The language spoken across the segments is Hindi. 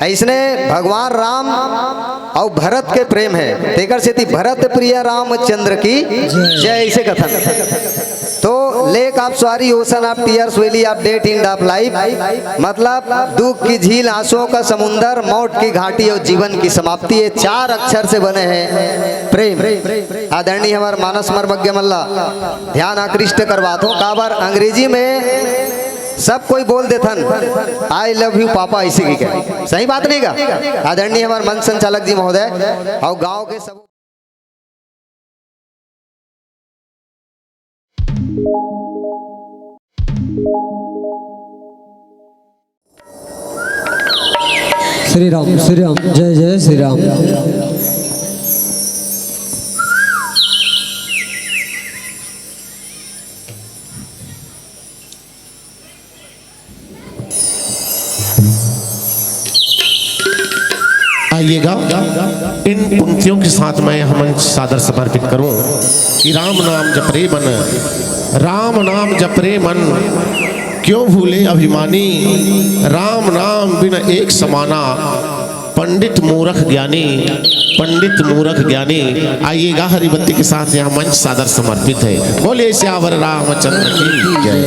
ऐसने भगवान राम और भरत के प्रेम है, तेकर से भरत प्रिय रामचंद्र की जय, ऐसे कथन। तो lake of sorry ocean of tears valley of death end of life, मतलब दुख की झील, आंसुओं का समुंदर, मौत की घाटी और जीवन की समाप्ति। ये 4 अक्षर से बने हैं प्रेम। आदरणीय हमारे मानस मर्मज्ञ मल्ला ध्यान आकृष्ट करवाते हो काबर अंग्रेजी में सब कोई बोल देथन आई लव यू पापा, इसी की क्या सही बात नहीं का। आदरणीय हमारे मंच संचालक जी महोदय और गांव के सब श्री राम जय जय श्री राम। आइएगा इन पंक्तियों के साथ मैं हम सादर समर्पित करूं कि राम नाम जपरे मन, राम नाम जपरे मन, क्यों भूले अभिमानी, राम नाम बिन एक समाना, पंडित मूर्ख ज्ञानी, पंडित मूर्ख ज्ञानी। आइएगा हरिबत्ती के साथ यहाँ मंच सादर समर्पित है। बोले श्यावर रामचंद्र की जय।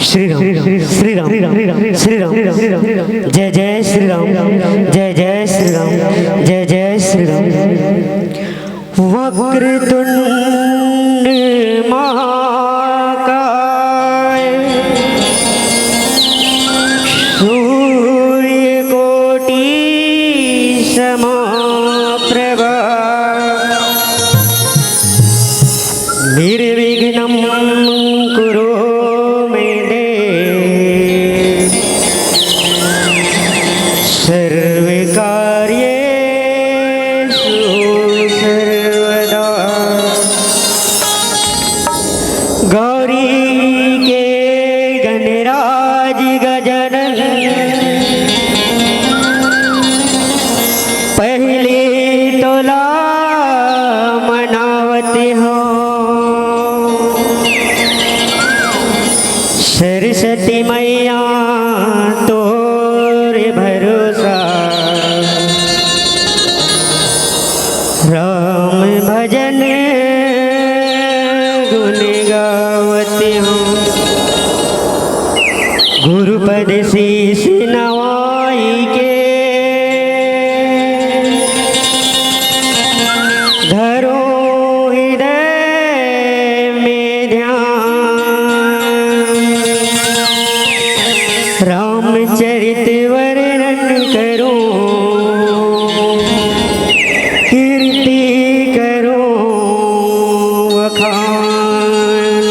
श्री राम श्री राम श्री राम जय जय श्री राम जय जय श्री राम जय जय श्री राम। वक्रतुंड महाकाय सूर्यकोटि समप्रभा निर्विघ्नं कुरु मे देव सर्वकार्येषु सर्वदा। राम भजन गुण गावती हूँ, गुरुपद शीश नवाई के धरो हृदय में ध्यान। रामचरित वर्णन करूं, कीर्ति करूं वखान।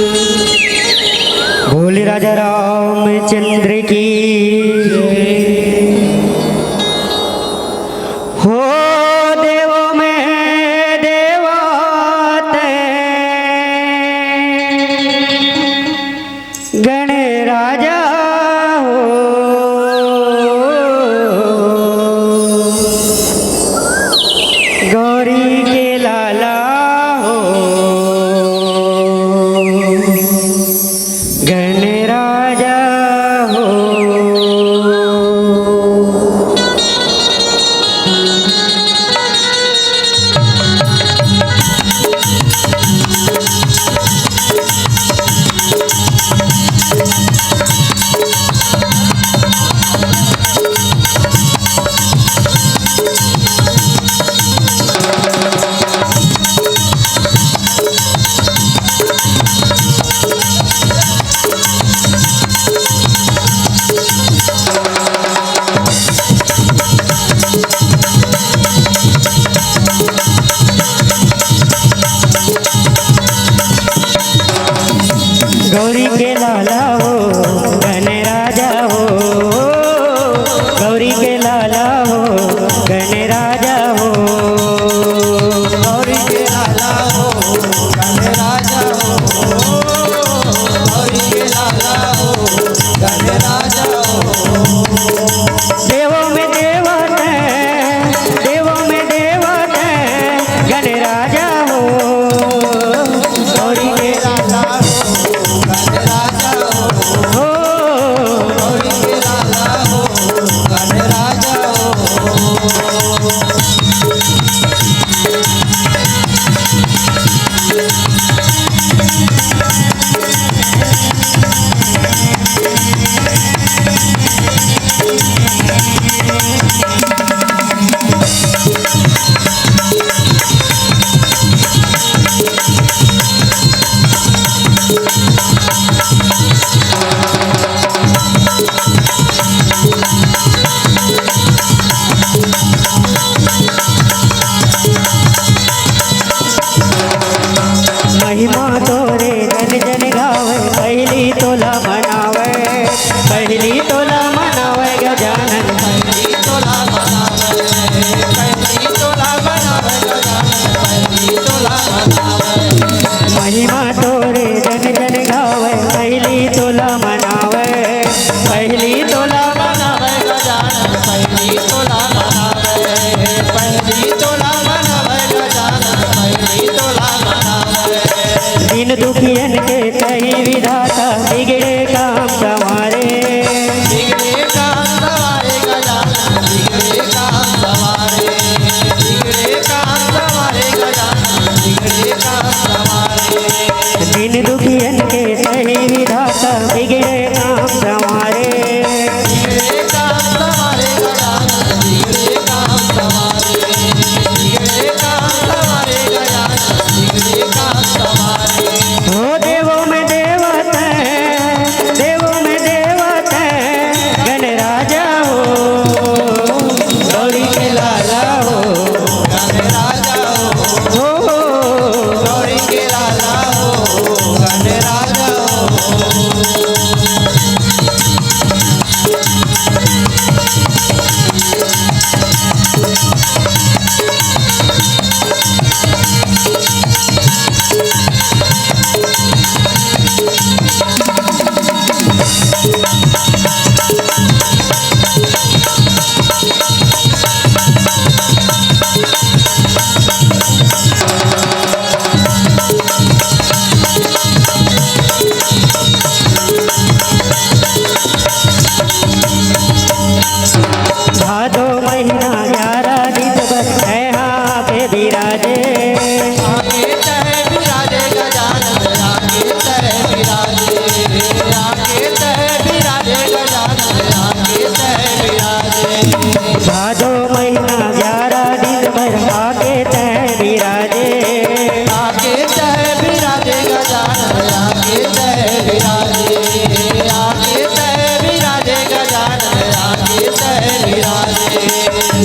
बोल राजा रामचंद्र की हो। देवों में देवता गण राजा हो, गौरी के लाला हो, गण राजा हो। गौरी के लाला हो, गण राजा हो, गौरी के लाला हो, गण राजा हो, गौरी के लाला हो, गण राजा हो, गौरी के लाला हो, गण राजा हो। देवों में देवता, देवों में देवता गण राजा हो, गौरी के लाला हो, महिमा तोरे जन जन गावे, पहली तोला मनावे, पहली तोला मनावे गजानन, पहली तोला मनावे, पहली तोला मनावे गजानन, पहली तोला मनावे। महिमा तोरे जन जन गावे, पहली तोला मनावे, पहली तोला मनावे गजानन, पहली तोला मनावे, पहली तोला मनावे गजानन, पहली तोला मनावे। दीन दुखियन के सही विधाता, बिगड़े काम संवारे, बिगड़े काम संवारे गजानन, बिगड़े काम संवारे, बिगड़े काम संवारे गजानन, बिगड़े काम संवारे। दीन दुखियन के सही विधाता, बिगड़े काम संवारे, बिगड़े काम संवारे गजानन, बिगड़े काम संवारे, बिगड़े काम संवारे गजानन, बिगड़े काम संवारे। हो देवों में देवता, देवों में देवता गण राजा हो, गौरी के लाला हो, गण राजा हो, गौरी के लाला हो, गण आके तय विराजे, आके तय विराजे गजानन, आके तय विराजे, आके तय विराजे गजानन, आके तय विराजे।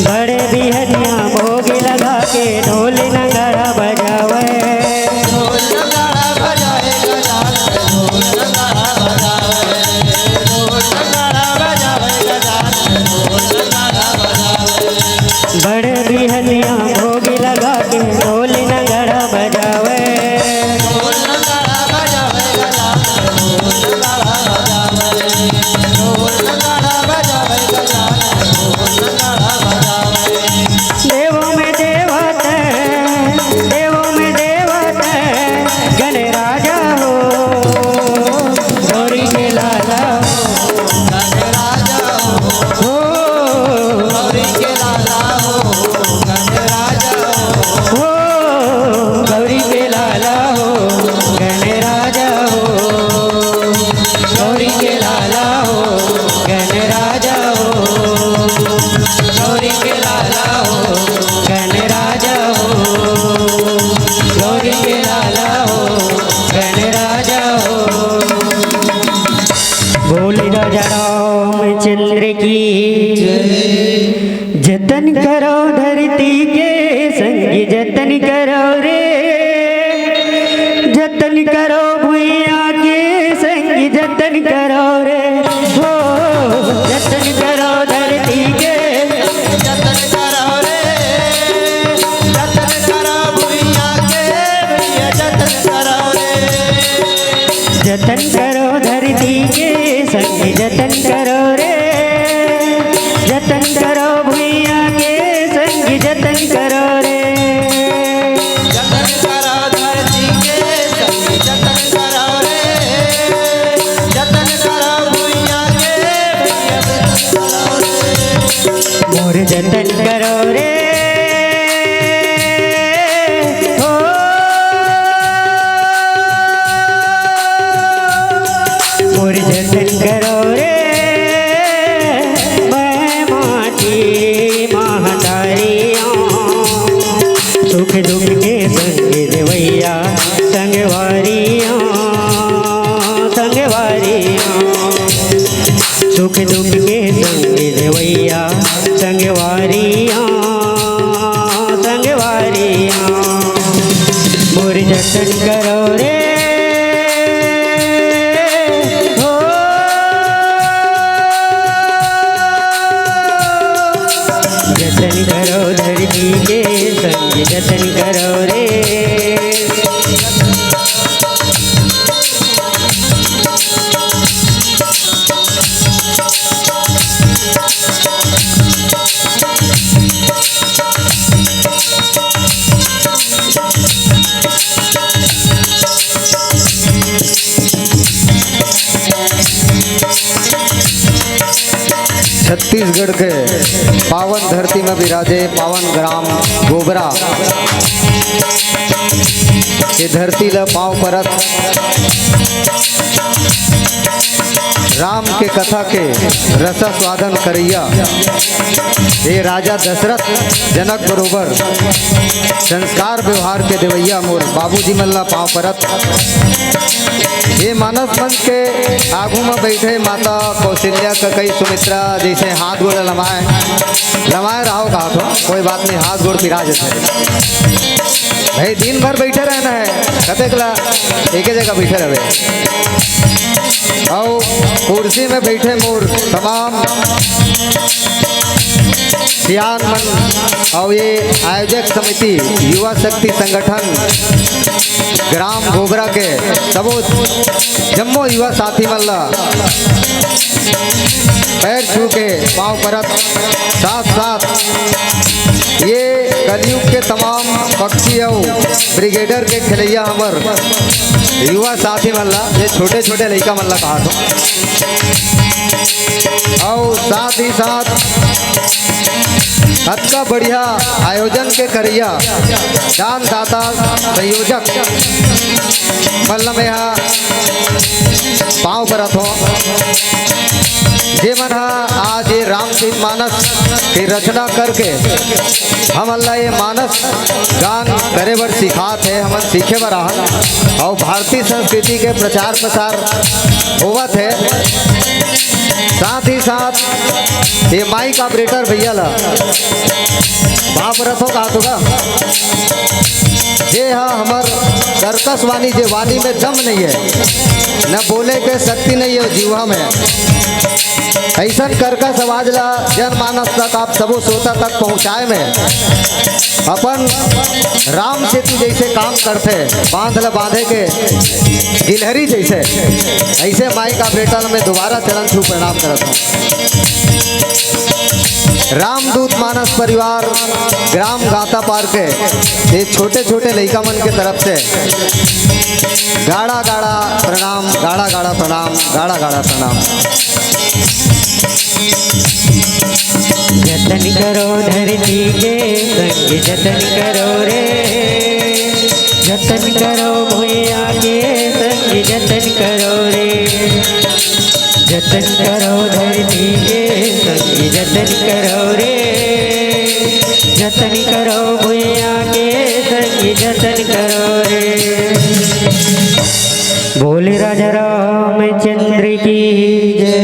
बड़े बिहनिया भोग लगा के ढोल नगाड़ा बजावे, ढोल नगाड़ा बजाए गजानन, ढोल नगाड़ा बजाए, ढोल नगाड़ा बजाए गजानन, ढोल नगाड़ा बजाए। बड़े बिहनिया भोग लगा के ढोल नगाड़ा बजावे, ढोल नगाड़ा बजाए गजानन, ढोल नगाड़ा बजाए, ढोल नगाड़ा बजाए गजानन, ढोल नगाड़ा बजाए। देवों में देवत है, देवों में देवत है, गणराजा हो गौरी के लाला गणराजा हो, हो, गौरी के लाला हो, गणराजा हो, हो गौरी के लाला हो, गणराजा हो, गौरी के लाला हो, गणराजा हो, गौरी के लाला हो, गणराजा हो, गौरी के लाला हो, गणराजा हो। बोली राजा रामचंद्र की जतन करो धरती के संग, जतन करो रे, जतन करो भुइया के संग, जतन करो रे, हो जतन करो धरती के, जतन करो रे, जतन करो भुइया के भैया, जतन करो रे, जतन करो धरती के संग, जतन करो रे, जतन करो भुइया के संग, जतन करो रे, जतन करो धरती के संग, जतन करो रे, जतन करो भुइया के भैया, जतन करो रे। मोर जतन करो रे, हो मोर जतन करो रे, मैं माटी महतारियाँ, सुख दुख के संग देवैया, संगवारियाँ, संगवारियाँ, सुख दुख के संग देवैया, संगवारियाँ, संगवारियाँ, मोर जतन करो रे, हो जतन करो धरती के संग, जतन करो रे। छत्तीसगढ़ के पावन धरती में विराजे पावन ग्राम गोबरा, ये धरती ल पाँव परत राम के कथा के रस स्वादन करैया, ये राजा दशरथ जनक बरोबर संस्कार व्यवहार के देवैया मोर बाबूजी मल्ला पाँव परत। ये मानस मंच के आगू में बैठे माता कौशल्या कई सुमित्रा जैसे हाथ गोड़ लमाए लमाए रहो कहा तो कोई बात नहीं, हाथ गोड़ पिरा जाते भाई, दिन भर बैठे रहना है, कते कला एक ही जगह बैठे रहे। और कुर्सी में बैठे मोर तमाम सियान मन और ये आयोजक समिति युवा शक्ति संगठन ग्राम गोबरा के सबो जम्मो युवा साथी मल्ला पैर छू के पाँव परत, साथ साथ ये कलयुग के तमाम पक्षी और ब्रिगेडर के खिलैया हमर युवा साथी मल्ला, ये छोटे छोटे लड़का मल्ला कहा तो, और साथ ही साथ अच्छा बढ़िया आयोजन के करिया दान दाता संयोजक मल्लम यहाँ पाँव परत हो जे मन आज ये रामचरितमानस की रचना करके हम अल्लाह ये मानस गान करे बर सिखात है, हम सीखे बर आहन और भारतीय संस्कृति के प्रचार प्रसार होवत है। साथ ही साथ ये माइक ऑपरेटर भैया ला महापरथों का होगा जे हाँ हमार सर्कस वाणी जे वाणी में दम नहीं है, न बोले के शक्ति नहीं है जीवा में, ऐसा कर्कश आवाज ला जनमानस तक आप सबो श्रोता तक पहुँचाए में अपन राम सेतु जैसे काम करते बांध ला बांधे के गिलहरी जैसे, ऐसे माइक ऑपरेटर में दोबारा चरण छू प्रणाम करता हूँ। रामदूत मानस परिवार ग्राम गाता पार के ये छोटे छोटे लड़का मन के तरफ से गाड़ा गाड़ा प्रणाम, गाड़ा गाड़ा प्रणाम, गाड़ा गाड़ा प्रणाम। जतन करो धरती के संग जतन करो रे, जतन करो भैया के संग जतन करो रे, जतन करो धरती के संग जतन करो रे, जतन करो भैया के संग जतन करो रे। बोले राजा रामचंद्र की जय।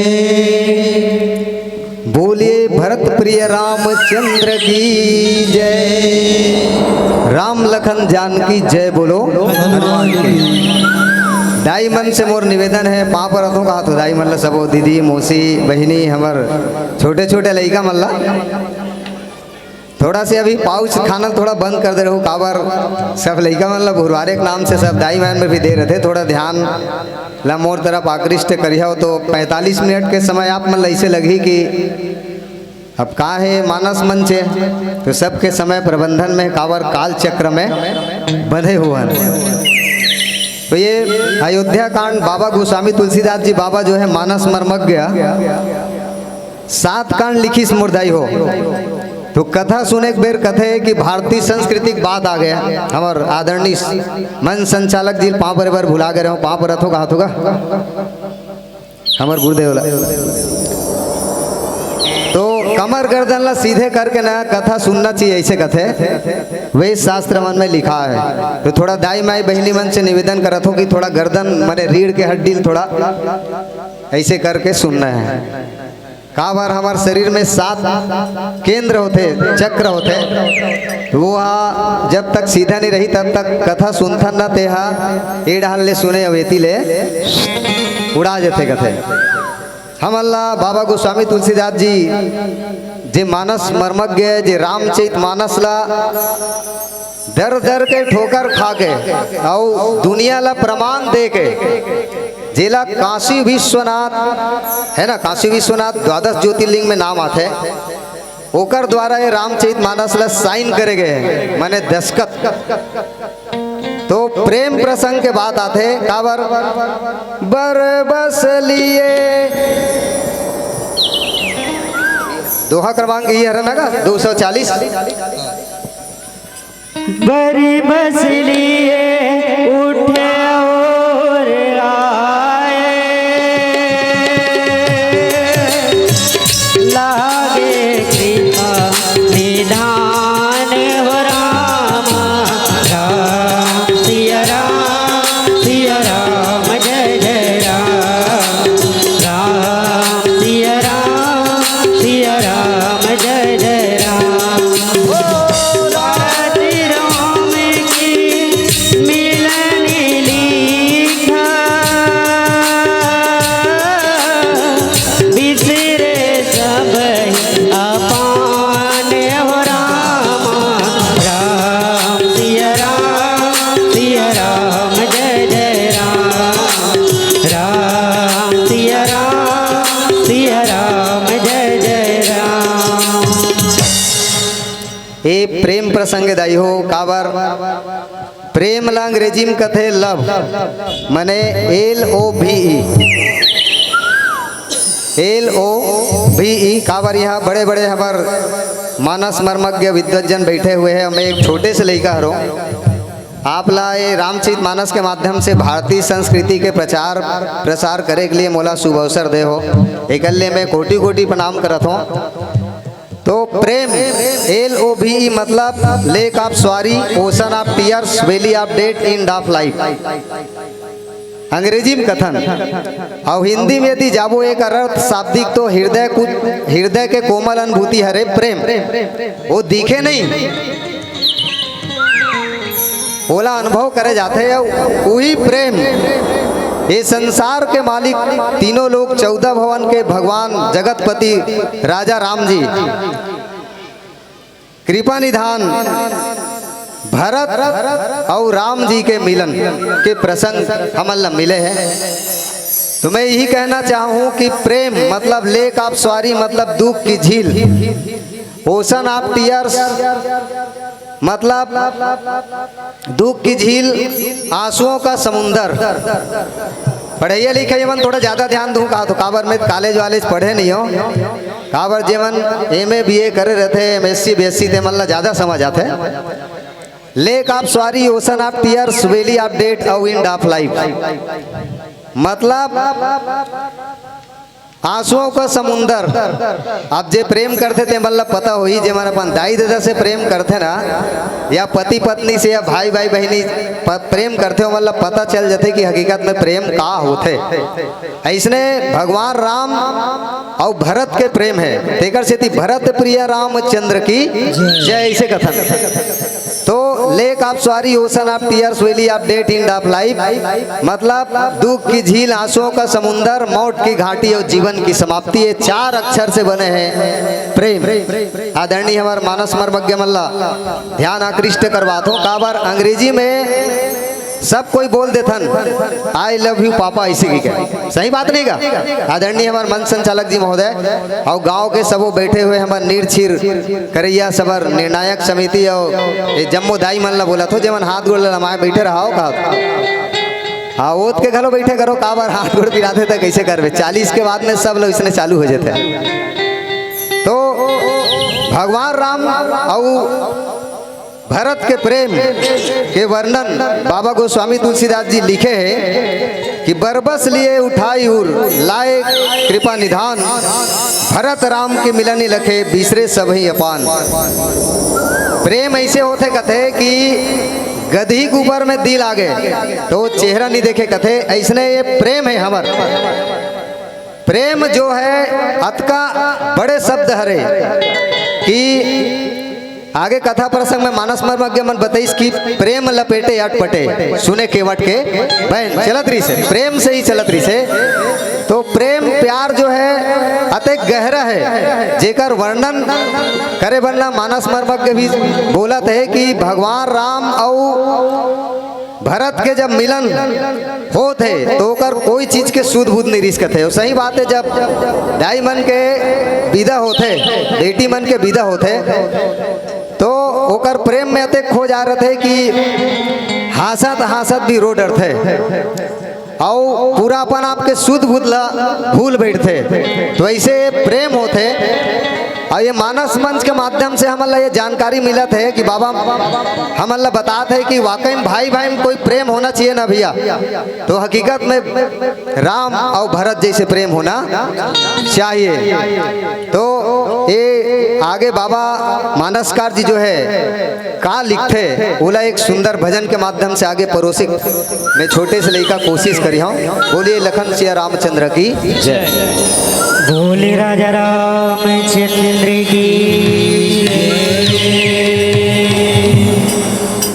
बोलिए भरत प्रिय रामचंद्र की जय। राम लखन जानकी जय बोलो हनुमान की। दाई मन से मोर निवेदन है पाँव पर रथों का हाथ दाई मल्ला सबो दीदी मौसी बहिनी हमर छोटे छोटे लड़का मल्ला थोड़ा से अभी पाउच खाना थोड़ा बंद कर दे रहो काबर सब लड़का मल्ला भुरवारे के नाम से सब दाई मान में भी दे रहे थे, थोड़ा ध्यान ला मोर तरफ आकृष्ट करिया हो। तो 45 मिनट के समय आप मन ऐसे लगी कि अब का है मानस मंच है तो सबके समय प्रबंधन में कावर काल चक्र में बंधे हुए हैं। तो ये अयोध्या कांड बाबा गोस्वामी तुलसीदास जी बाबा जो है मानस मर्मज्ञ 7 कांड लिखी मुर्दाई हो। तो कथा सुने एक बेर कथे है कि भारतीय सांस्कृतिक बात आ गया हमार आदरणीय मन संचालक जी पाँव पर बार भुला गए रहो पाँव पर रथों का हाथ होगा हमार गुरुदेव। तो कमर गर्दन ला सीधे करके ना कथा सुनना चाहिए ऐसे कथे वे शास्त्र मन में लिखा है। तो थोड़ा दाई माई बहनी मन से निवेदन करत हो कि थोड़ा गर्दन माने रीढ़ के हड्डी थोड़ा ऐसे करके सुनना है। का बार हमारे शरीर में 7 केंद्र होते चक्र होते वो जब तक सीधा नहीं रही तब तक कथा सुनथन न तेहा ए डाल ले सुने अवेती ले उड़ा जाते कथे। हम अल्लाह बाबा गोस्वामी तुलसीदास जी जे मानस मर्मज्ञ जे रामचरित मानस ला दर दर के ठोकर खा के और दुनिया ला प्रमाण दे के जिला काशी विश्वनाथ है ना, काशी विश्वनाथ 12 ज्योतिर्लिंग में नाम आते ओकर द्वारा ये रामचरित मानस ला साइन करे गए माने दस्खत। तो प्रेम प्रसंग के बात आते काबर बर बस लिए दोहा क्रमांक ये है ना 240 बरी बस लिए उठे और आए लागे कृपा निधान हो राम राम सिया राम जय जय राम राम सिया राम जय जय राम। ए प्रेम प्रसंग दाई हो काबर प्रेम ला अंग्रेजी में कथे लव माने LOVE LOVE काबर यहाँ बड़े बड़े हमार मानस मर्मज्ञ विद्वजन बैठे हुए हैं। मैं एक छोटे से लड़का हरो आप ला ये रामचरित मानस के माध्यम से भारतीय संस्कृति के प्रचार प्रसार करे के लिए मोला शुभ अवसर दे हो। एकल्ले में कोटि कोटि प्रणाम करत हूँ। तो प्रेम LOVE मतलब lake of sorry, ocean of tears, valley of death, end of life, अंग्रेजी में कथन। और हिंदी में यदि जाबो एक अर्थ शाब्दिक तो हृदय के कोमल अनुभूति हरे प्रेम। वो दिखे नहीं, ओला अनुभव करे जाते हैं, वही प्रेम। ये संसार के मालिक तीनों लोग 14 भवन के भगवान जगतपति राजा राम जी कृपा निधान भरत और राम जी के मिलन के प्रसंग हमल मिले हैं। तो मैं यही कहना चाहूँ कि प्रेम मतलब लेक ऑफ सॉरी मतलब दुख की झील, ओशन ऑफ टीयर्स मतलब दुख की झील, आंसुओं का समुंदर। पढ़ाइए लिखे जीवन थोड़ा ज़्यादा ध्यान दूँ कहा तो काबर में कॉलेज वालेज पढ़े नहीं हो, काबर जीवन MA BA करे रहते, MSc BSc ते मतलब ज़्यादा समझ आते। Lake of sorry, ocean of tears, valley of death और एंड ऑफ लाइफ मतलब आंसुओं का समुंदर। अब जे प्रेम करते थे मतलब पता हो ही, जे मन अपन दाई दादा से प्रेम करते ना, या पति पत्नी से या भाई भाई बहनी प्रेम करते हो मतलब पता चल जाते कि हकीकत में प्रेम का होते। ऐसने भगवान राम और भरत के प्रेम है। तेकर से थी भरत प्रिय रामचंद्र की जय, ऐसे कथन। तो lake of sorry, ocean of tears, valley of death, end of life मतलब दुख की झील, आंसुओं का समुंदर, मौत की घाटी और जीवन की समाप्ति। ये 4 अक्षर से बने हैं प्रेम। आदरणीय हमारे मानस मर्मज्ञ मल्ला ध्यान आकृष्ट करवा दो। काबर अंग्रेजी में सब कोई बोल देथन आई लव यू पापा, इसी की क्या सही बात नहीं का। आदरणीय हमारे मन संचालक जी महोदय और गांव के सबो बैठे हुए हमारे नीरछीर करैया सबर निर्णायक समिति और ये जम्मो दाई मन ला बोला तो जमन हाथ गोड़ लमाए बैठे रहो कहा। हाँ ओत के घरों बैठे करो, काबर हाथ गोड़ पिराते थे कैसे करवे। 40 के बाद में सब लोग इसने चालू हो जाते। तो भगवान राम और भरत के प्रेम के वर्णन बाबा गोस्वामी तुलसीदास जी लिखे हैं कि बरबस लिए उठाई उर लाए कृपा निधान, भरत राम के मिलन लखे बिसरे सभी अपान। प्रेम ऐसे होते कथे कि गधी के ऊपर में दिल आ गए तो चेहरा नहीं देखे कथे, ऐसने ये प्रेम है हमार। प्रेम जो है अतका बड़े शब्द हरे कि आगे कथा प्रसंग में मानस मर्मज्ञ मन बताइस कि प्रेम लपेटे अटपटे सुने केवट के बहन चलत रही से, प्रेम से ही चलत रही से। तो प्रेम प्यार जो है अति गहरा है, जेकर वर्णन करे बनला मानस मर्मज्ञ भी बोलत है कि भगवान राम और भरत के जब मिलन होते तो ओकर कोई चीज के सूद बूद नहीं रिश्कत है। सही बात है, जब दाई मन के विदा होते, बेटी मन के विदा होते तो ओकर प्रेम में अते खो जा रहे थे कि हासत हासत भी रो डर थे और पूरा अपन आपके शुद्ध बुद्ध भूल बैठते। तो ऐसे प्रेम होते। और ये मानस मंच के माध्यम से हमारा ये जानकारी मिलत है कि बाबा हमारा बताते हैं कि वाकई में भाई भाई में कोई प्रेम होना चाहिए ना भैया। तो हकीकत में राम और भरत जैसे प्रेम होना चाहिए। तो ये आगे बाबा मानसकार जी जो है का लिखते बोला एक सुंदर भजन के माध्यम से आगे पड़ोसी में छोटे से लेकर कोशिश करी हूँ। बोलिए लखन सिया रामचंद्र की जय। बोले राजा रामचंद्र की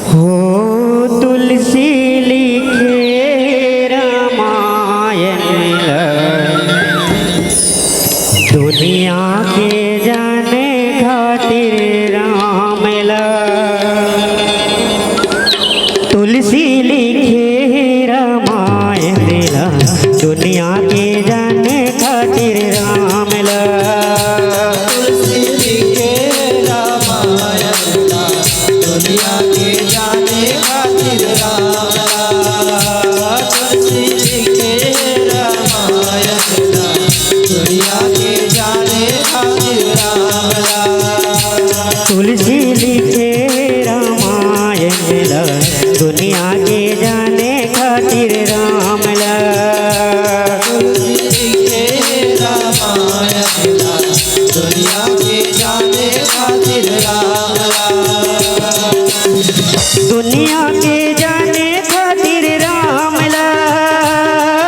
हो। तुलसी लिखे रामायण दुनिया के जाने खातिर राम तुलसी लिखे रामायण दुनिया के जाने खातिर राम तुलसी लिखे रामायण दुनिया के जाने खातिर राम ला। लिखे रामायण ला, दुनिया के जाने खातिर राम ला। दुनिया के जाने खातिर राम ला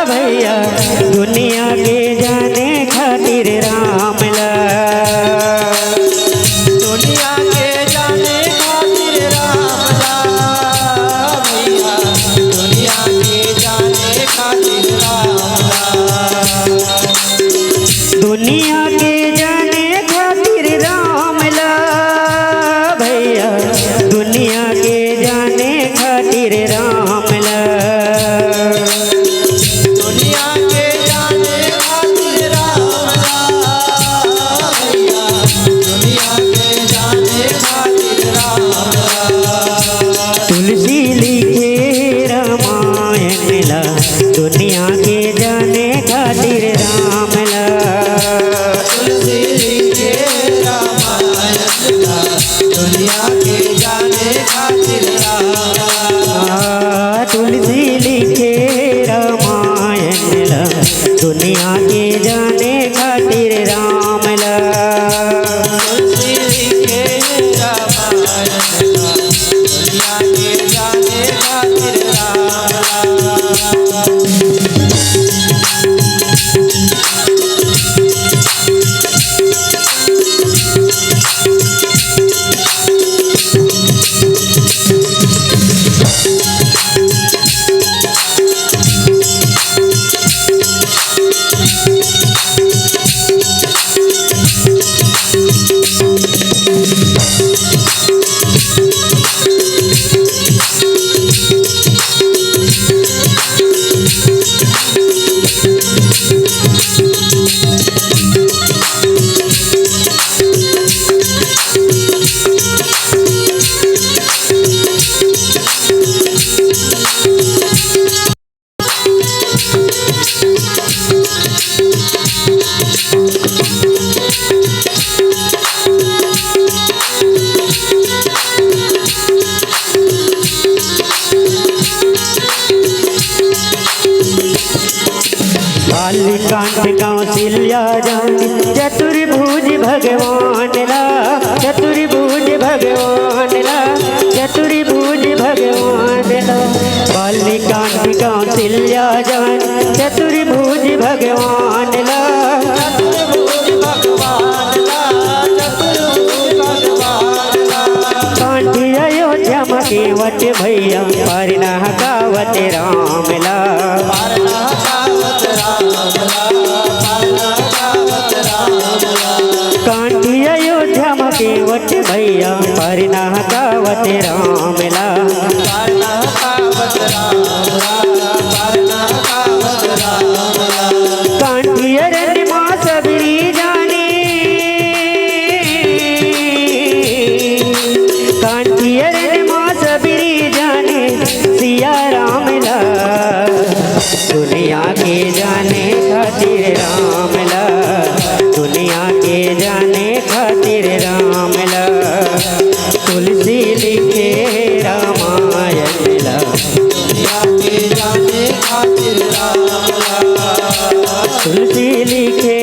भैया, दुनिया के जाने खातिर राम ला। दुनिया के जाने खातिर राम ला भैया, दुनिया के जाने खातिर राम ला। दुनिया के जाने खातिर राम ला भैया, दुनिया के जाने खातिर राम ला। दुनिया के जाने खातिर राम ला भैया, दुनिया के जाने खातिर राम ला। तुलसी लिखे रामायण ला, दुनिया के जाने खातिर राम ला। तुलसी लिखे रामायण ला, दुनिया के जाने खातिर राम ला। तुलसी लिखे रामायण ला, दुनिया के जाने खातिर राम ला। तुलसी लिखे रामायण ला, दुनिया के जाने खातिर राम ला। कांट कौशल्या जानी चतुर्भुज भगवान ला, चतुर्भुज भगवान ला, चतुर्भुज भगवान ला। बालिकांट कौशल्या जानी चतुर्भुज भगवान ला। चतुर्भुज भगवान ला, चतुर्भुज भगवान ला। कांठी अयोध्या मकेवट भैया, परना कावत राम ला। पारना कावत राम ला, पारना कावत राम ला। कांठी अयोध्या मकेवट भैया, परना कावत राम ला। पारना कावत राम ला, पारना कावत राम ला। कांठी अरण्य माँ सबरी जाने, कांठी अरण्य माँ सबरी जाने सिया राम ला। दुनिया के जाने खातिर राम ला, दुनिया के जाने खातिर राम ला। तुलसी लिखे रामायण ला, दुनिया के जाने खातिर राम ला। तुलसी लिखे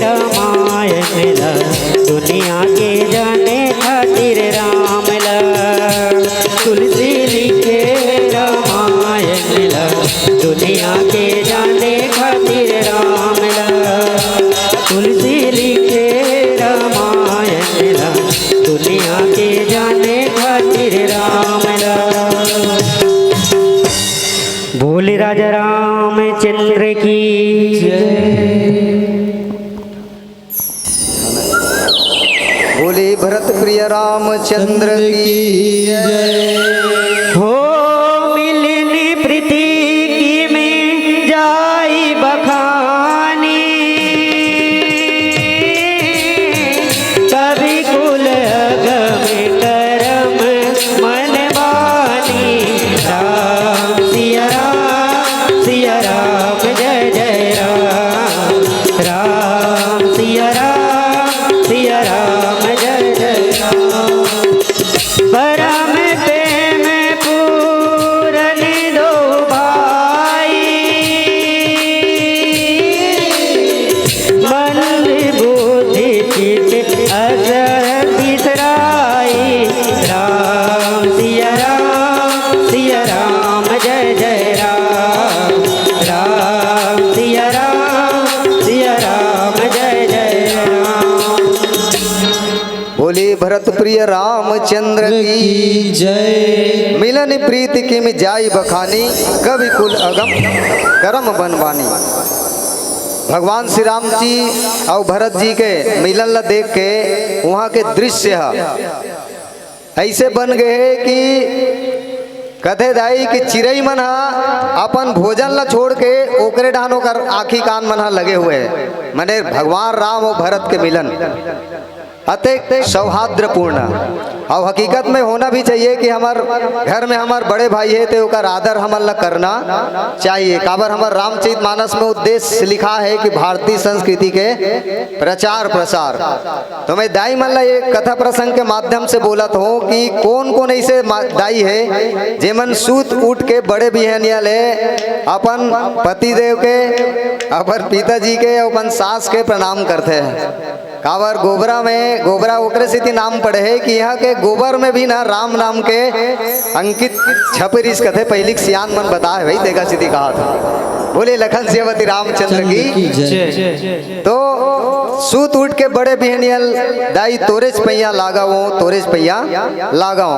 रामायण ला, दुनिया के जाने खातिर राम ला। तुलसी लिखे रामायण ला, दुनिया के जाने खातिर राम ला। तुलसी लिखे रामायण ला, दुनिया के जाने खातिर राम ला। बोल राजा रामचंद्र की बोले भरत प्रिय रामचंद्र की हो मिलनी प्रीति की में जाई बखानी, कभी कुल अगम करम मन बानी। राम सिया राम जय जय राम, राम सिया राम जय जय राम। परम भरत प्रिय रामचंद्र की जय। मिलन प्रीति की में जाई बखानी कवि कुल अगम करम बनवानी। भगवान श्री राम जी और भरत जी के मिलन ला देख के वहाँ के दृश्य ऐसे बन गए कि कथे दाई कि चिड़ई मन अपन भोजन ला छोड़ के ओकरे डान ओकर आँखी कान मन लगे हुए है। मने भगवान राम और भरत के मिलन अत्यंत सौहार्दपूर्ण और हकीकत में होना भी चाहिए कि हमार घर में हमार बड़े भाई है तो ओकर आदर हमन ला करना चाहिए। काबर हमार रामचरित मानस में उद्देश्य लिखा है कि भारतीय संस्कृति के प्रचार प्रसार। तो मैं दाई मन ला एक कथा प्रसंग के माध्यम से बोलत हूँ कि कौन कौन ऐसे दाई है जेमन सूत उठ के बड़े बिहनिया ले अपन पति देव के, अपन पिताजी के, अपन सास के प्रणाम करते हैं। काबर गोबरा ओकरे से नाम पड़े है कि यहाँ के गोबर में भी ना राम नाम के अंकित छपरिस कथे पहली सियान मन बता है भाई देखा सीधी कहा था। बोले लखन सेवती रामचंद्र की जय। तो सूत उठ के बड़े बिहनियल दाई तोरेज पैया लागाओ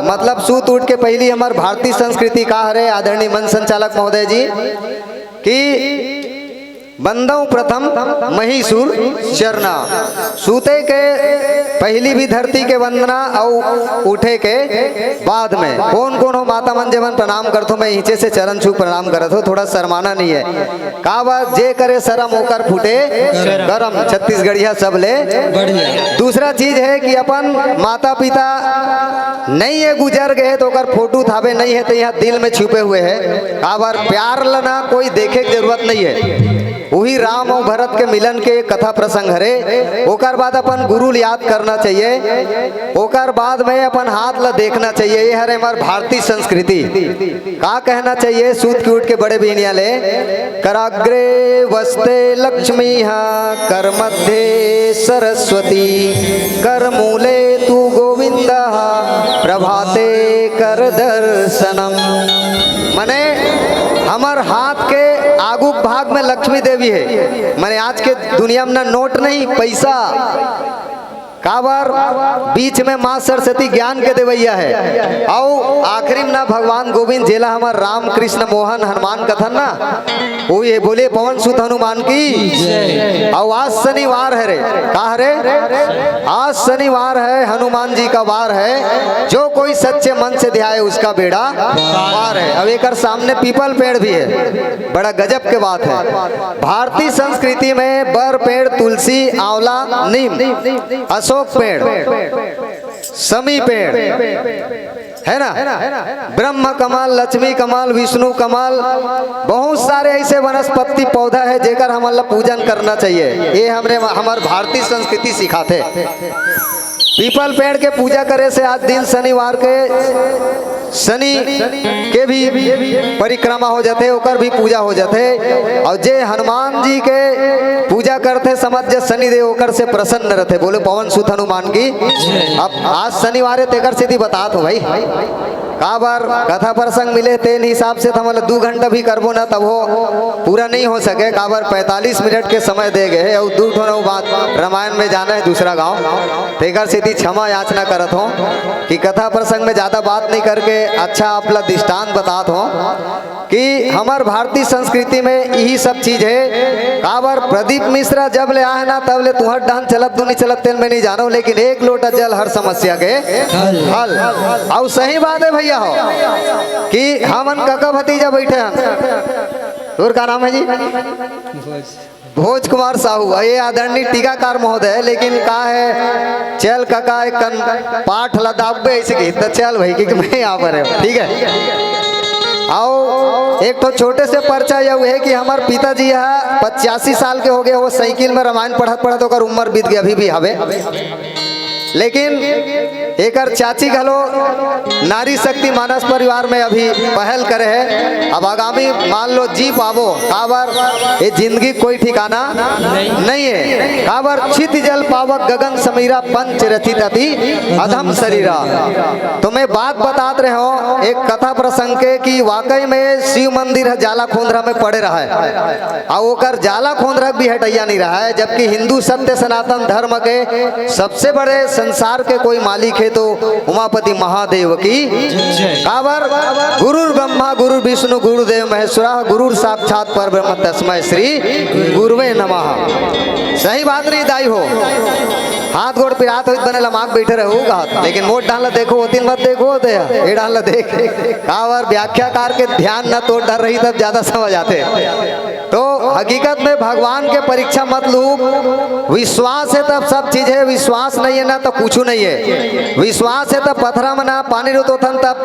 मतलब सूत उठ के पहली हमार भारतीय संस्कृति का हरे आदरणीय मन संचालक महोदय जी कि बंदौ प्रथम महिषुर चरना। सूते के पहली भी धरती के वंदना और उठे के बाद में कौन कौन हो माता मन जेवन प्रणाम करथो। मैं नीचे से चरण छू प्रणाम करत हो, थोड़ा शर्माना नहीं है। का बात जे करे शरम होकर फूटे गरम, छत्तीसगढ़िया सब ले बढ़िया। दूसरा चीज है कि अपन माता पिता नहीं है गुजर गए तो ओकर फोटो थावे नहीं है तो यहाँ दिल में छुपे हुए है। का बार प्यार लना कोई देखे की जरूरत नहीं है। वही राम और भरत के मिलन के कथा प्रसंग हरे। ओकर बाद अपन गुरु याद करना चाहिए, ओकर बाद में अपन हाथ ला देखना चाहिए। ये हरे हमार भारतीय संस्कृति का कहना चाहिए। सूत की उठ के बड़े बिहनिया ले कराग्रे वस्ते लक्ष्मी कर मध्य सरस्वती कर मूले तू गोविंद प्रभाते कर दर्शनम। मने हमार हाथ के आगू भाग में लक्ष्मी देवी है। मैंने आज के दुनिया में ना नोट नहीं पैसा, काबर बीच में माँ सरस्वती ज्ञान के देवैया है। और आखिरी में ना भगवान गोविंद जेला हमार राम कृष्ण मोहन हनुमान कथन ना वो ये बोले पवन सुत हनुमान की। और आज शनिवार है रे, कहा रे आज शनिवार है, हनुमान जी का वार है। जो कोई सच्चे मन से ध्याए उसका बेड़ा पार है। अब एक सामने पीपल पेड़ भी है, बड़ा गजब के बात है। भारतीय संस्कृति में बर पेड़, तुलसी, आंवला, नीम, अशोक पेड़, समी पेड़ है ना, ब्रह्म कमल, लक्ष्मी कमल, विष्णु कमल, बहुत सारे ऐसे वनस्पति पौधा है जेकर हमन ला पूजन करना चाहिए। ये हमारे भारतीय संस्कृति सिखाते। पीपल पेड़ के पूजा करे से आज दिन शनिवार के शनि के भी परिक्रमा हो जाते, ओकर भी पूजा हो जाते। और जे हनुमान जी के पूजा करते समझ जे शनि देव ओकर से प्रसन्न रहते। बोले पवन सुत हनुमान की। अब आज शनिवार है तेकर सीधी बता दो भाई का बार कथा प्रसंग मिले तेन हिसाब से तो 2 घंटा भी करबो ना तब हो पूरा नहीं हो सके। का बार 45 मिनट के समय दे गए और 2 ठो बात रामायण में जाना है दूसरा गांव। तेकर सीधी क्षमा याचना करत हो कि कथा प्रसंग में ज्यादा बात नहीं करके अच्छा आपला दृष्टांत बतात हो कि हमार भारतीय संस्कृति में यही सब चीज है। का बार प्रदीप मिश्रा जब ले आए ना तब ले तुहर डांस चलत दू नहीं चलत तेल में नहीं जानो, लेकिन 1 लोटा जल हर समस्या के हल। और सही बात है भैया हो कि हमन काका भतीजा बैठे हैं। तोर का नाम है जी? भोज कुमार साहू। ये आदरणीय टीकाकार महोदय, लेकिन का है चल काका एक पाठ लदाबे ऐसे की तो चल भाई कि मैं यहाँ पर है, ठीक है। आओ एक तो छोटे से पर्चा यह है कि हमारे पिताजी है 85 साल के हो गए, वो साइकिल में रामायण पढ़त पढ़त होकर उम्र बीत गई अभी भी हवे। लेकिन एकर चाची घलो नारी शक्ति मानस परिवार में अभी पहल करे है। अब आगामी मान लो जी पावो काबर ये जिंदगी कोई ठिकाना नहीं है। काबर छित जल पावक गगन समीरा पंच रचित अति अधम शरीरा। तो मैं बात बतात रहे हो एक कथा प्रसंग के कि वाकई में शिव मंदिर है जाला खोंदरा में पड़े रहा है और ओकर जाला खोंदरा भी हटैया नहीं रहा है। जबकि हिंदू सत्य सनातन धर्म के सबसे बड़े संसार के कोई मालिक लिखे तो उमापति महादेव की काबर गुरुर ब्रह्मा गुरु विष्णु गुरुदेव महेश्वरा गुरुर साक्षात परब्रह्म तस्मै श्री गुरुवे नमः। सही बात नहीं दाई हो, हाथ गोड़ पिरात हो बने लमाक बैठे रहो कहा, लेकिन मोट डाल देखो होती मत देखो होते ये डाल देख कावर व्याख्याकार के ध्यान न तोड़ डर रही तब ज्यादा समझ आते। तो हकीकत में भगवान के परीक्षा मत लू, विश्वास है तब सब चीज है, विश्वास नहीं है ना तो कुछ नहीं है। विश्वास है तब पथरा में ना पानी रोतो थन तब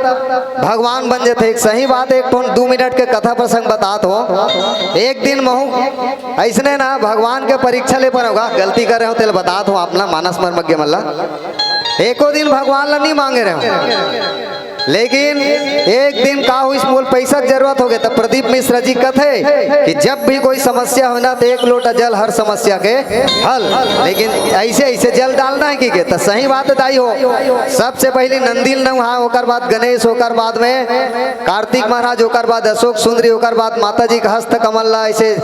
भगवान बन जाते। एक सही बात, एक 2 मिनट के कथा प्रसंग बतात हो। एक दिन महू ऐसने ना भगवान के परीक्षा ले पर होगा, गलती कर रहे हो तेल बतात हो अपना मानस मर्मज्ञ मल्ला एको दिन भगवान ला नहीं मांगे रहे हो, लेकिन एक दिन का हुई मोल पैसा की जरूरत हो गई तब प्रदीप मिश्र जी कथे कि जब भी कोई समस्या होना तो 1 लोटा जल हर समस्या के हल, लेकिन ऐसे ऐसे जल डालना है कि तो सही बात दाई हो। सबसे पहले नंदिल न वहाँ, होकर बाद गणेश, होकर बाद में कार्तिक महाराज, होकर बाद अशोक सुंदरी, होकर बाद माता जी का हस्त कमल ला ऐसे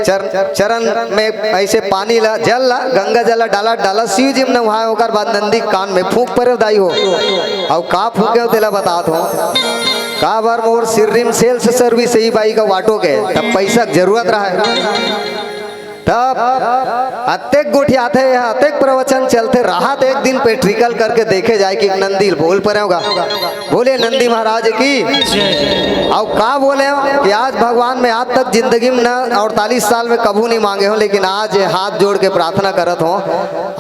चरण में ऐसे पानी ला जल ला गंगा जल डाला डाला शिव जी ने वहाँ, होकर बाद नंदी कान में फूंक पर दाई हो और का फूके तेला बता का बार मोर सिर्रिम सेल्स सर्विस ही बाई का वाटो के तब पैसा जरूरत रहा है, तब अत्येक गोठी आते हैं, अत्येक प्रवचन चलते राहत एक दिन पेट्रिकल करके देखे जाए कि नंदी बोल पर होगा, बोले नंदी महाराज की और का बोले हो कि आज भगवान में आज तक जिंदगी में न 48 साल में कभू नहीं मांगे हो, लेकिन आज हाथ जोड़ के प्रार्थना करत हो,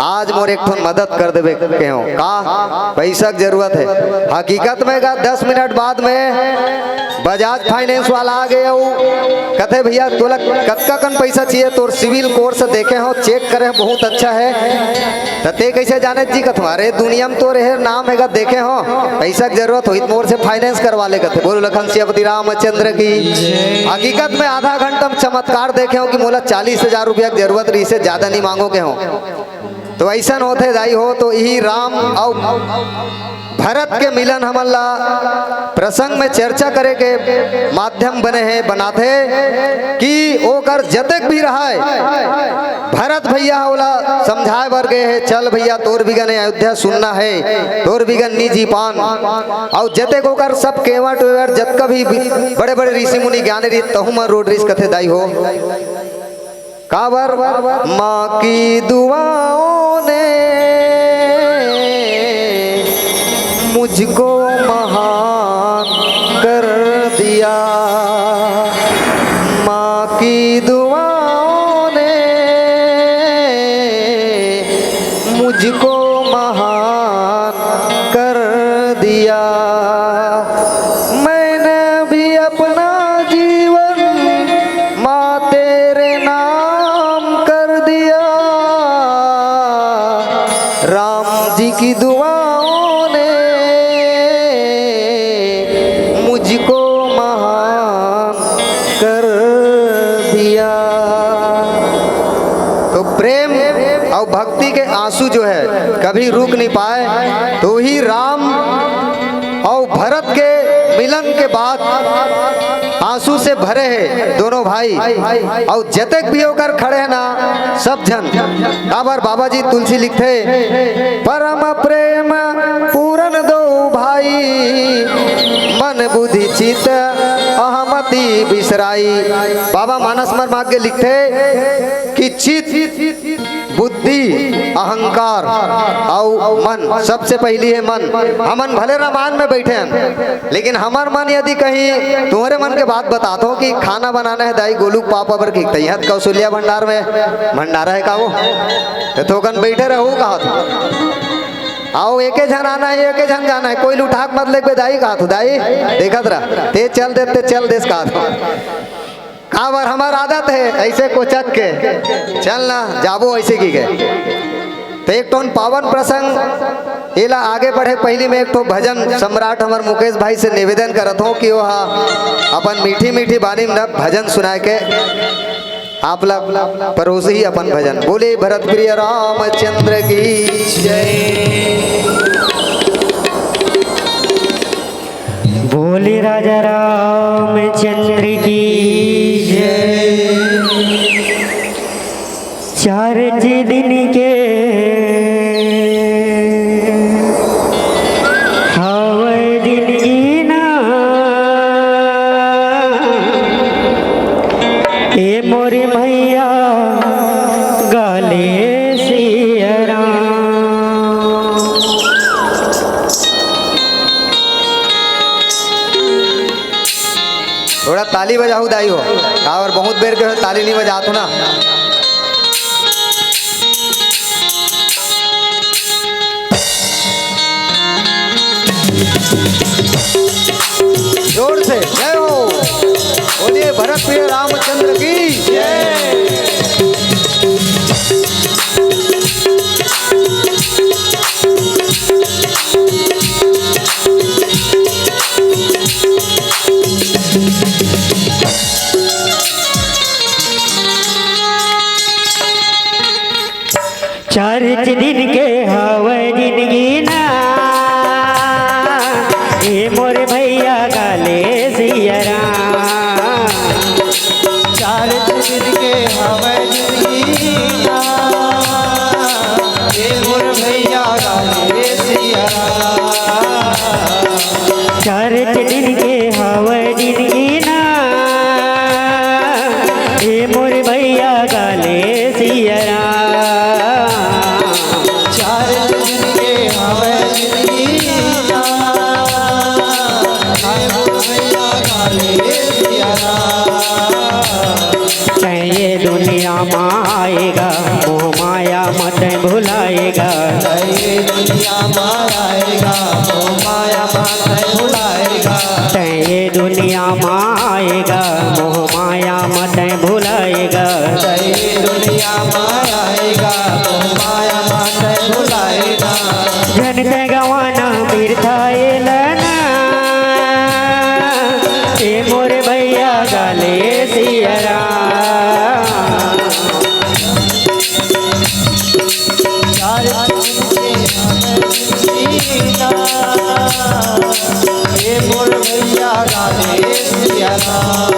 आज मोर एक ठन मदद कर देवे के हो का पैसा की जरूरत है। हकीकत में का 10 मिनट बाद में बजाज फाइनेंस वाला आ गए कहते भैया तोला कत्का कन पैसा चाहिए, तोर सिविल कोर्स देखे हो चेक करे बहुत अच्छा है, ते कैसे जाने जी का तुम्हारे दुनिया में तो रहे नाम है देखे हो पैसा की जरूरत हो मोर से फाइनेंस करवा ले कहते। बोलो लखन सियापति रामचंद्र की। हकीकत में आधा घंटा में चमत्कार देखे हो कि मोला 40,000 रुपया की जरूरत रही से ज्यादा नहीं मांगो के हो, तो ऐसा होते दाई हो। तो यही राम और भरत के मिलन हमला प्रसंग में चर्चा करे के माध्यम बने हैं बनाते कि ओकर जतक भी रहा है भरत भैया होला समझाए बर गए है, चल भैया तोर बिगन अयोध्या सुनना है, तोर बिगन नी जी पान और जतक ओकर सब केवट वेवट जत का भी बड़े बड़े ऋषि मुनि ज्ञानी रीत तहुमा रोड रिस कथे दाई हो काबर माँ की दुआओं ने मुझको महान कर दिया, माँ की दुआओं ने मुझको महान कर दिया, मैंने भी अपना जीवन माँ तेरे नाम कर दिया, राम जी की दुआओं ने मुझको महान कर दिया। तो प्रेम और भक्ति के आंसू जो है कभी रुक नहीं पाए, तो ही राम और भरत के मिलन के बाद आंसू से भरे हैं दोनों भाई और जतक भी होकर खड़े हैं ना सब जन। काबर बाबा जी तुलसी लिखते परम प्रेम पूरन दो भाई, मन बुद्धि चित अहमति बिसराई। बाबा मानस मर्मज्ञ लिखते कि चित बुद्धि अहंकार और मन, सबसे पहली है मन। हमन भले रमान में बैठे हैं, लेकिन हमार मन यदि कहीं तुम्हारे मन के बात बता दो कि खाना बनाना है दाई गोलू पापा पर की तैयार कौशल्या भंडार में भंडारा है का वो तो कन बैठे रहो कहा आओ एक जन आना है एक जन जाना है, कोई लुठाक मत ले दाई कहा तो दाई देखत रहा ते चल देते चल देश कहा काबर हमार आदत है ऐसे कोचक के चलना जाबो ऐसे की गए। तो एक टोन पावन प्रसंग एला आगे बढ़े पहली में एक तो भजन सम्राट हमार मुकेश भाई से निवेदन करत हूँ कि वह अपन मीठी मीठी बानी में भजन सुनाए के आप लोग परोसे ही अपन भजन। बोले भरत प्रिय रामचंद्र की जय, बोले राजा रामचंद्र की जय। 4 दिन के मोरे मैया गाले सिया राम। थोड़ा ताली बजाऊ दाई हो और बहुत बेर के ताली नहीं बजात हो ना। जोर से जय हो, बोलिए भरत प्रिय रामचंद्र की जय। चारिच दिन के हवे जिंदगी ना, ए मोरे भैया गाले सिया राम। चार दिन के हवे जिंदगी ना, ये मोर भैया गाले सिया राम। चारिच दिन के हवे जिंदगी ना, ए मोरे भैया गाले सिया राम। चार दिन के हवे जिंदगी ना, ये मोर भैया गाले सिया राम। ये दुनिया माएगा मोह माया मत भुलाएगा। ये दुनिया माराएगा, मोह माया मात भुलाएगा। ये दुनिया माएगा मोह माया मत भुलाएगा। ये दुनिया माराएगा, मोह माया मात भुलाएगा। जन ते गवाना बिरथाए लना, ए मोरे भैया गाले सिया राम। चार दिन के हवे जिंदगी ना, ये मोर भैया गाले सिया राम।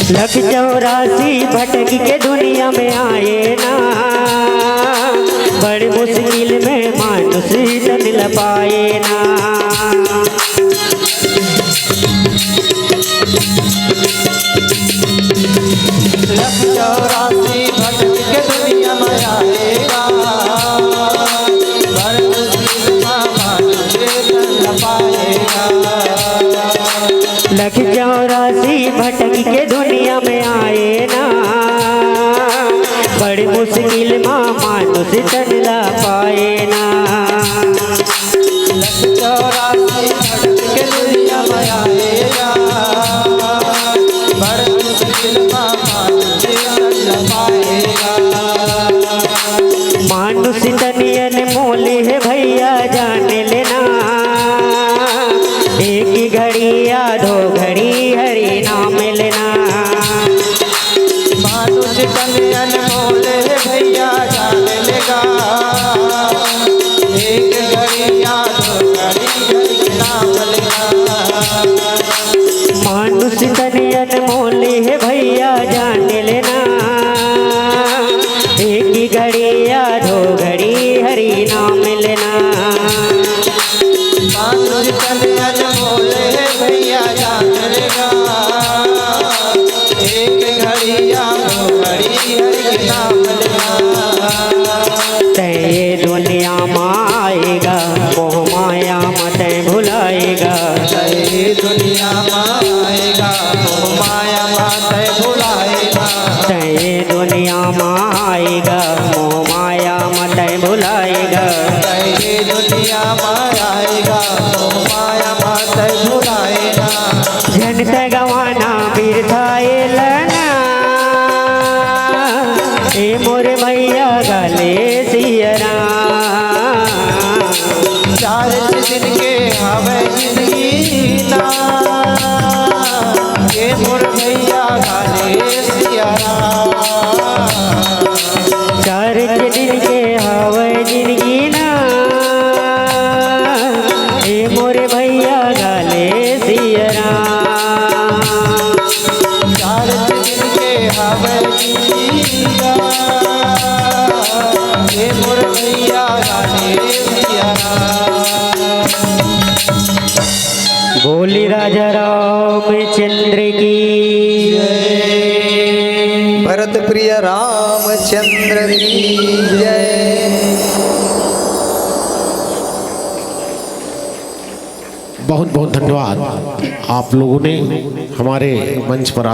लख 84 भटक के दुनिया में आए ना, बड़ी मुश्किल में मानुष मिल पाए ना। लख 84 भटक के दुनिया में आएगा, बड़ मुश्किल में मानुष न पाएगा। लख 84 भटक के दुनिया में आए ना, बड़ी मुश्किल में मानुष तनला पाए ना। लख 84 भटक के दुनिया में आएगा, बड़ मुश्किल में मानुष न पाएगा। मानुष तनियन मोले है भैया जान लेना, एक ही घड़ी या दो घड़ी हरि नाम लेना। मानुष तनियन मोले भैया जान लेगा, एक घड़ी या दो घड़ी हरि नाम लेगा। मानुष तनियन मोले है भैया जान लेना, एक ही घड़ी या दो घड़ी हरि नाम लेना। मानुष तनियन मोले भैया जान लेगा, एक घड़ी या दो घड़ी हरि नाम लेगा। ये दुनिया माएगा मोह माया मत भुलाएगा। ये दुनिया माएगा, मोह माया मात भुलाएगा। ये दुनिया माएगा मोह माया मत भुलाएगा। ये दुनिया माएगा, मोह माया मात भुलाएगा। जन ते गवाना बिरथाए लना, ए मोरे भैया गाले सिया राम। चार दिन के हवे जिंदगी ना, ये मोर भैया गाले सिया राम। चार दिन के हवे जिंदगी ना, ए मोरे बोले राजा रामचंद्र की भरत प्रिय रामचंद्र की जय। बहुत बहुत धन्यवाद आप लोगों ने हमारे मंच पर